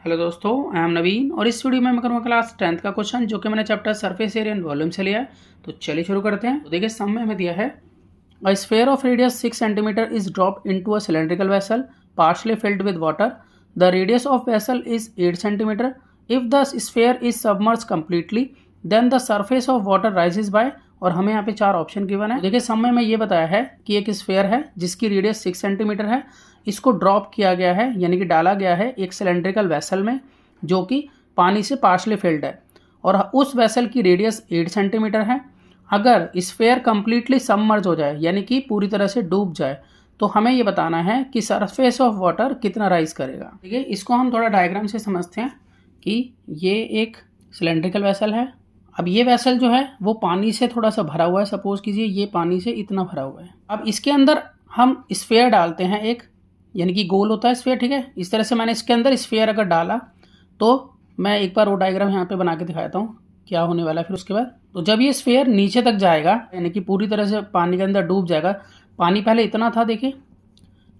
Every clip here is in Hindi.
हेलो दोस्तों, आई एम नवीन और इस वीडियो में मैं करूँगा क्लास 10th का क्वेश्चन जो कि मैंने chapter surface area and volume से लिया है। तो चलिए शुरू करते हैं। तो देखिए सम में हमें दिया है a sphere of radius 6 centimetre is drop into a cylindrical vessel partially filled with water. The radius of vessel is 8 centimetre. If the sphere is submerge completely then the surface of water rises by, और हमें यहाँ पे 4 ऑप्शन गिवन है। देखिए सम में ये बताया है कि एक स्फीयर है जिसकी रेडियस 6 सेंटीमीटर है, इसको ड्रॉप किया गया है यानी कि डाला गया है एक सिलेंड्रिकल वेसल में जो कि पानी से पार्शली फिल्ड है, और उस वेसल की रेडियस 8 सेंटीमीटर है। अगर स्फीयर कंप्लीटली सबमर्ज हो जाए यानी कि पूरी तरह से डूब जाए तो हमें ये बताना है कि सरफेस ऑफ वाटर कितना राइज करेगा। ठीक है, इसको हम थोड़ा डायग्राम से समझते हैं कि ये एक सिलेंड्रिकल वेसल है। अब ये वेसल जो है वो पानी से थोड़ा सा भरा हुआ है। सपोज कीजिए ये पानी से इतना भरा हुआ है। अब इसके अंदर हम स्फीयर डालते हैं एक, यानी कि गोल होता है स्फीयर। ठीक है, इस तरह से मैंने इसके अंदर स्फीयर अगर डाला तो मैं एक बार वो डायग्राम यहाँ पे बना के दिखाता हूँ क्या होने वाला है। फिर उसके बाद तो जब ये स्फीयर नीचे तक जाएगा यानी कि पूरी तरह से पानी के अंदर डूब जाएगा, पानी पहले इतना था देखिए,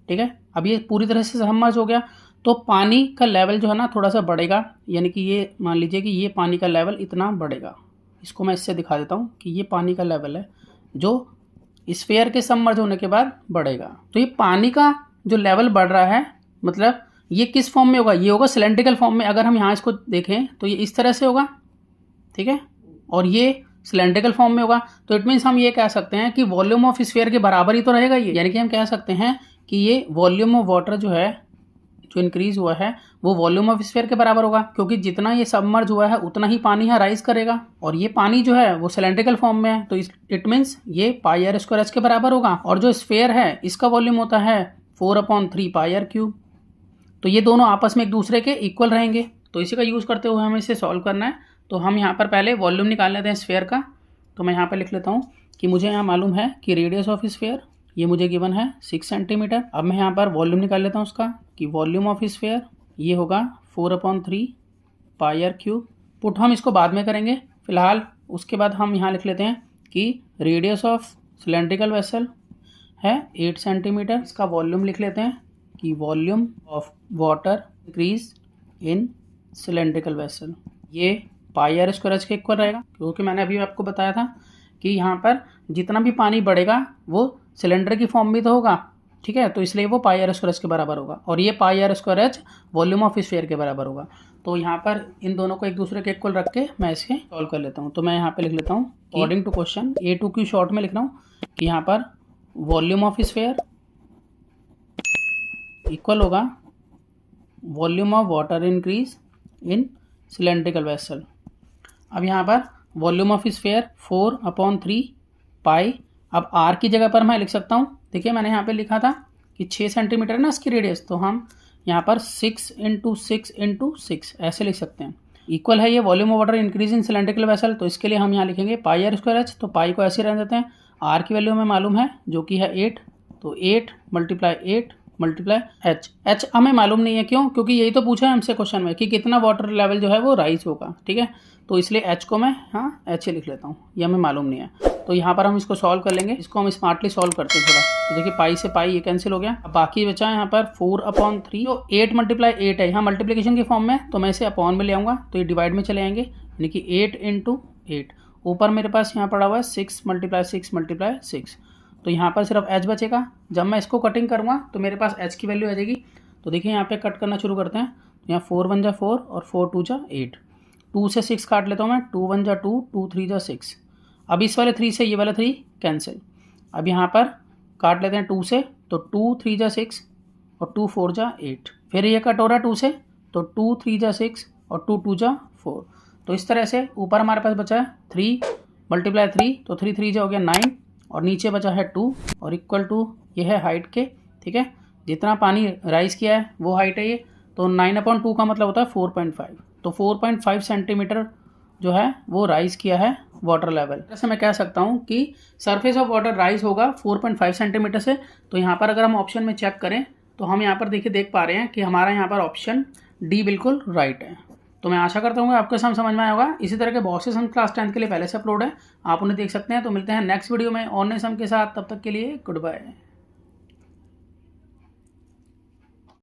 ठीक है, अब ये पूरी तरह से सबमर्ज हो गया तो पानी का लेवल जो है ना थोड़ा सा बढ़ेगा, यानी कि ये मान लीजिए कि ये पानी का लेवल इतना बढ़ेगा। इसको मैं इससे दिखा देता हूँ कि ये पानी का लेवल है जो स्फीयर के सबमर्ज होने के बाद बढ़ेगा। तो ये पानी का जो लेवल बढ़ रहा है मतलब ये किस फॉर्म में होगा, ये होगा सिलेंड्रिकल फॉर्म में। अगर हम यहाँ इसको देखें तो ये इस तरह से होगा, ठीक है, और ये सिलेंड्रिकल फॉर्म में होगा। तो इट मीन्स हम ये कह सकते हैं कि वॉल्यूम ऑफ स्फीयर के बराबर ही तो रहेगा ये, यानी कि हम कह सकते हैं कि ये वॉल्यूम ऑफ वाटर जो है जो इंक्रीज हुआ है वो वॉल्यूम ऑफ स्फीयर के बराबर होगा, क्योंकि जितना ये सबमर्ज हुआ है उतना ही पानी यहाँ राइज करेगा, और ये पानी जो है वो सिलेंड्रिकल फॉर्म में है। तो इट मीन्स ये पाई आर स्क्वायर एच के बराबर होगा, और जो स्फीयर है इसका वॉल्यूम होता है 4/3 पाई आर क्यूब। तो ये दोनों आपस में एक दूसरे के इक्वल रहेंगे। तो इसी का यूज़ करते हुए हमें इसे सॉल्व करना है। तो हम यहाँ पर पहले वॉल्यूम निकाल लेते हैं स्फीयर का। तो मैं यहाँ पर लिख लेता हूँ कि मुझे यहाँ मालूम है कि रेडियस ऑफ स्फीयर ये मुझे गिवन है 6 सेंटीमीटर। अब मैं यहाँ पर वॉल्यूम निकाल लेता हूँ उसका कि वॉल्यूम ऑफ स्फीयर ये होगा 4/3 पाई आर क्यूब। पुट हम इसको बाद में करेंगे, फिलहाल उसके बाद हम यहाँ लिख लेते हैं कि रेडियस ऑफ सिलेंड्रिकल वेसल है 8 सेंटीमीटर। इसका वॉल्यूम लिख लेते हैं कि volume of water increase in cylindrical vessel ये पाई आर स्क्वायर एच के इक्वल रहेगा, क्योंकि मैंने अभी आपको बताया था कि यहाँ पर जितना भी पानी बढ़ेगा वो सिलेंडर की फॉर्म में तो होगा, ठीक है, तो इसलिए वो पाई आर स्क्वायर एच के बराबर होगा, और ये pi r square h volume of sphere के बराबर होगा। तो यहाँ पर इन दोनों को एक दूसरे के इक्वल रख के मैं इसे सॉल्व कर लेता हूँ। तो मैं यहाँ पे लिख लेता हूँ अकॉर्डिंग टू क्वेश्चन A2 की शॉर्ट में लिख रहा हूँ कि यहाँ पर वॉल्यूम ऑफ स्फीयर इक्वल होगा volume of water increase in cylindrical vessel. अब यहाँ पर वॉल्यूम ऑफ स्फीयर 4/3 पाई, अब आर की जगह पर मैं लिख सकता हूँ, देखिए मैंने यहाँ पे लिखा था कि 6 सेंटीमीटर है ना इसकी रेडियस, तो हम यहाँ पर 6 × 6 × 6 ऐसे लिख सकते हैं। इक्वल है ये volume of water increase in cylindrical vessel, तो इसके लिए हम यहाँ लिखेंगे पाई आर स्क्वायर एच। तो पाई को ऐसे रहने देते हैं, आर की वैल्यू हमें मालूम है जो कि है 8, तो 8 × 8 × एच। एच हमें मालूम नहीं है, क्यों? क्योंकि यही तो पूछा है हमसे क्वेश्चन में कि कितना वाटर लेवल जो है वो राइज होगा, ठीक है, तो इसलिए एच को मैं एच ही लिख लेता हूँ, ये हमें मालूम नहीं है। तो यहाँ पर हम इसको सॉल्व कर लेंगे, इसको हम स्मार्टली सॉल्व करते हैं थोड़ा। तो देखिए पाई से पाई ये कैंसिल हो गया, अब बाकी बचा है यहाँ पर 4/3, तो 8 × 8 है, यहाँ मल्टीप्लिकेशन की फॉर्म में, तो मैं इसे अपॉन में ले आऊँगा तो ये डिवाइड में चले आएंगे, यानी कि 8 × 8। ऊपर मेरे पास यहाँ पड़ा हुआ है 6 × 6 × 6, तो यहाँ पर सिर्फ एच बचेगा। जब मैं इसको कटिंग करूँगा तो मेरे पास एच की वैल्यू आ जाएगी। तो देखिए यहाँ पे कट करना शुरू करते हैं, यहाँ 4 × 1 = 4 और 4 × 2 = 8, 2 से 6 काट लेता हूँ मैं, 2 × 1 = 2, 2 × 3 = 6। अब इस वाले 3 से ये वाला 3 कैंसिल। अब यहाँ पर काट लेते हैं 2 से, तो 2 × 3 = 6 और 2 × 4 = 8। फिर ये कट हो रहा है 2 से, तो 2 × 3 = 6 और 2 × 2 = 4। तो इस तरह से ऊपर हमारे पास बचा है 3 × 3, तो 3 × 3 हो गया 9, और नीचे बचा है 2, और इक्वल टू ये है हाइट के, ठीक है, जितना पानी राइज किया है वो हाइट है ये, तो 9/2 का मतलब होता है 4.5, तो 4.5 सेंटीमीटर जो है वो राइज किया है वाटर लेवल। जैसे मैं कह सकता हूँ कि सरफेस ऑफ वाटर राइज होगा 4.5 सेंटीमीटर से। तो यहाँ पर अगर हम ऑप्शन में चेक करें तो हम यहाँ पर देखिए देख पा रहे हैं कि हमारा यहाँ पर ऑप्शन डी बिल्कुल राइट है। तो मैं आशा करता हूँ आपको सम समझ में आया होगा। इसी तरह के बहुत से सम क्लास 10 के लिए पहले से अपलोड है, आप उन्हें देख सकते हैं। तो मिलते हैं नेक्स्ट वीडियो में और नए सम के साथ, तब तक के लिए गुड बाय।